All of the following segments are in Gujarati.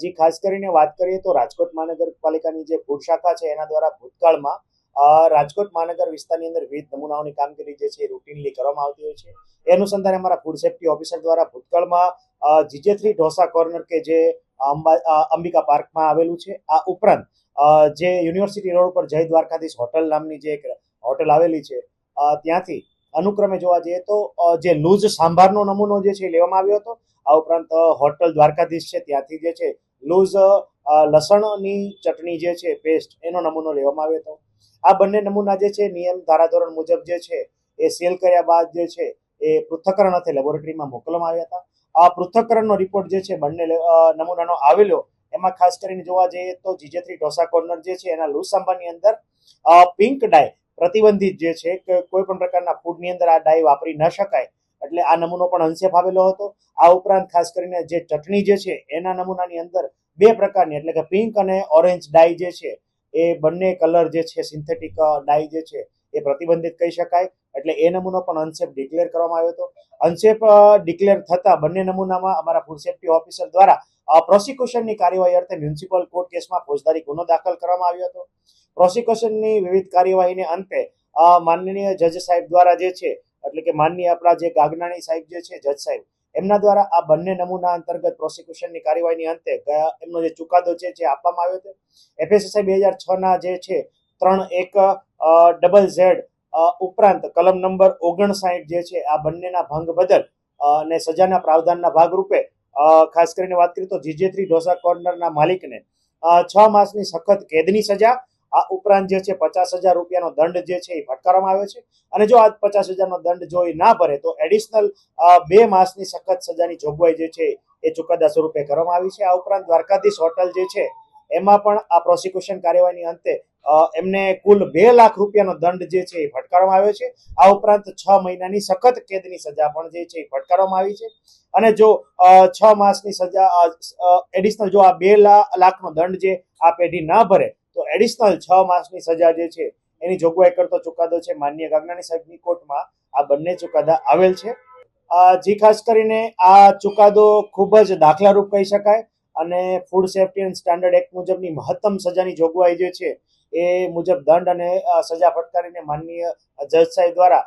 જે ખાસ કરીને વાત કરીએ તો રાજકોટ મહાનગરપાલિકાની જે ફૂડ શાખા છે એના દ્વારા ભૂતકાળમાં રાજકોટ મહાનગર વિસ્તારની અંદર વિવિધ નમૂનાઓની કામગીરી જે છે એ રૂટીનલી કરવામાં આવતી હોય છે. એ અનુસંધાને અમારા ફૂડ સેફ્ટી ઓફિસર દ્વારા ભૂતકાળમાં GJ3 ઢોસા કોર્નર કે જે અંબિકા પાર્કમાં આવેલું છે, આ ઉપરાંત જે યુનિવર્સિટી રોડ પર જય દ્વારકાધીશ હોટલ નામની જે એક હોટલ આવેલી છે ત્યાંથી અનુક્રમે જોવા જઈએ તો જે લૂઝ સાંભારનો નમૂનો જે છે લેવામાં આવ્યો હતો. આ ઉપરાંત હોટલ દ્વારકાધીશ છે ત્યાંથી જે છે લૂઝ લસણની ચટણી જે છે પેસ્ટ એનો નમૂનો લેવામાં આવ્યો હતો. આ બંને નમૂના જે છે નિયમ ધારાધોરણ મુજબ જે છે એ સીલ કર્યા બાદ જે છે એ પૃથ્થકરણ અર્થે લેબોરેટરીમાં મોકલવામાં આવ્યા હતા. આ પૃથ્થકરણનો રિપોર્ટ જે છે બંને નમૂનાનો આવેલો એમાં ખાસ કરીને જોવા જઈએ તો GJ3 ઢોસા કોર્નર જે છે એના લૂઝ સાંભારની અંદર પિંક ડાય પ્રતિબંધિત જે છે કે કોઈ પણ પ્રકારના ફૂડની અંદર આ ડાય વાપરી ન શકાય એટલે આ નમૂનો પણ અનસેફ આવેલો હતો. આ ઉપરાંત ખાસ કરીને જે ચટણી જે છે એના નમૂનાની અંદર બે પ્રકારની એટલે કે પિંક અને ઓરેન્જ ડાય જે છે એ બંને કલર જે છે સિન્થેટિક ડાય જે છે એ પ્રતિબંધિત કહી શકાય એટલે એ નમૂનો પણ અનસેફ ડિક્લેર કરવામાં આવ્યો હતો. અનસેફ ડિક્લેર થતા બંને નમૂનામાં અમારા ફૂડ સેફ્ટી ઓફિસર દ્વારા પ્રોસિક્યુશનની કાર્યવાહી અર્થે મ્યુનિસિપલ કોર્ટ કેસમાં ફોજદારી ગુનો દાખલ કરવામાં આવ્યો હતો. પ્રોસિક્યુશનની વિવિધ કાર્યવાહીને અંતે માનનીય જજ સાહેબ દ્વારા જે છે એટલે કે માનનીય આપણા જે ગાગનાણી સાહેબ જે છે જજ સાહેબ એમના દ્વારા આ બંને નમૂના અંતર્ગત પ્રોસિક્યુશનની કાર્યવાહીની અંતે એમનો જે ચુકાદો છે જે આપવામાં આવ્યો હતો. FSSI 2006 ના જે છે 3(1)ZZ ઉપરાંત કલમ નંબર 59 જે છે આ બંનેના ભંગ બદલ અને સજાના પ્રાવધાનના ભાગરૂપે ખાસ કરીને વાત કરીએ તો GJ3 ઢોસા કોર્નરના માલિકને 6 માસની સખત કેદની સજા, આ ઉપરાંત જે છે 50,000 રૂપિયાનો દંડ જે છે એ ફટકારવામાં આવ્યો છે. અને જો આ 50,000નો દંડ જો એ ના ભરે તો એડિશનલ 2 માસની સખત સજાની જોગવાઈ જે છે એ ચુકાદા સ્વરૂપે કરવામાં આવી છે. આ ઉપરાંત દ્વારકાધીશ હોટલ જે છે એમાં પણ આ પ્રોસિક્યુશન કાર્યવાહીની અંતે એમને કુલ 2 લાખ રૂપિયાનો દંડ જે છે એ ફટકારવામાં આવ્યો છે. આ ઉપરાંત 6 મહિનાની સખત કેદની સજા પણ જે છે એ ફટકારવામાં આવી છે. અને જો 6 માસની સજા એડિશનલ જો આ 2 લાખનો દંડ જે આ પેઢી ના ભરે તો એડિશનલ 6 માસની સજા જે છે એની જોગવાઈ કરતો ચુકાદો છે માનનીય ગાગનાણી સાહેબની કોર્ટમાં આ બંને ચુકાદા આવેલ છે. જે ખાસ કરીને આ ચુકાદો ખૂબ જ દાખલારૂપ કહી શકાય અને food safety and standard act મુજબની મહત્તમ સજાની જોગવાઈ જે છે એ મુજબ દંડ અને સજા ફટકારીને માનનીય જજ સાહેબ દ્વારા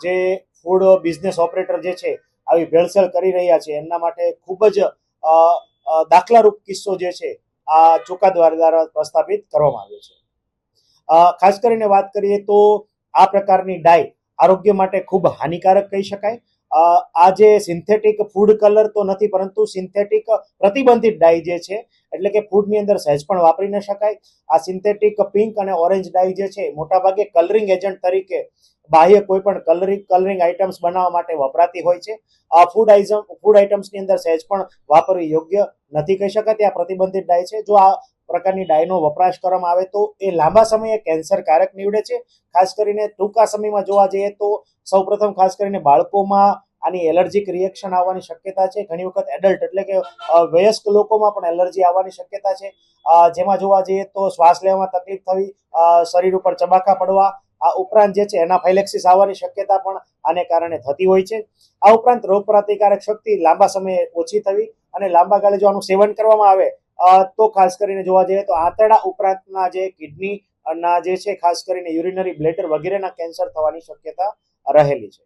જે ફૂડ બિઝનેસ ઓપરેટર જે છે આવી ભેળસેળ કરી રહ્યા છે એમના માટે ખૂબ જ દાખલારૂપ કિસ્સો જે છે આ ચુકાદા દ્વારા પ્રસ્થાપિત કરવામાં આવ્યો છે. ખાસ કરીને વાત કરીએ તો આ પ્રકારની ડાય આરોગ્ય માટે ખૂબ હાનિકારક કહી શકાય. આ જે સિન્થેટિક ફૂડ કલર તો નથી પરંતુ સિન્થેટિક પ્રતિબંધિત ડાય જે છે એટલે કે ફૂડની અંદર સહેજ પણ વાપરી ન શકાય. આ સિન્થેટિક પિંક અને ઓરેન્જ ડાય જે છે મોટાભાગે કલરિંગ એજન્ટ તરીકે બાહ્ય કોઈ પણ કલરિંગ આઇટમ્સ બનાવવા માટે વપરાતી હોય છે. આ ફૂડ આઇટમ્સની અંદર સહેજ પણ વાપરવી યોગ્ય નથી કહી શકાય. ત્યાં પ્રતિબંધિત ડાય છે. જો આ પ્રકારની ડાયનો વપરાશ કરવામાં આવે તો એ લાંબા સમયે કેન્સરકારક નીવડે છે. ખાસ કરીને ટૂંકા સમયમાં જોવા જઈએ તો સૌપ્રથમ ખાસ કરીને બાળકોમાં આની એલર્જીક રિએક્શન આવવાની શક્યતા છે. ઘણી વખત એડલ્ટ એટલે કે વયસ્ક લોકોમાં પણ એલર્જી આવવાની શક્યતા છે. જેમાં જોવા જઈએ તો શ્વાસ લેવામાં તકલીફ થવી, શરીર ઉપર ચબાકા પડવા, આ ઉપરાંત જે છે એનાફાઇલેક્સિસ આવવાની શક્યતા પણ આને કારણે થતી હોય છે. આ ઉપરાંત રોગ પ્રતિકારક શક્તિ લાંબા સમયે ઓછી થવી અને લાંબા ગાળે જો આનું સેવન કરવામાં આવે તો ખાસ કરીને જોવા જઈએ તો આંતરડા ઉપરાંતના જે કિડની ના જે છે ખાસ કરીને યુરિનરી બ્લેડર વગેરેના કેન્સર થવાની શક્યતા રહેલી છે.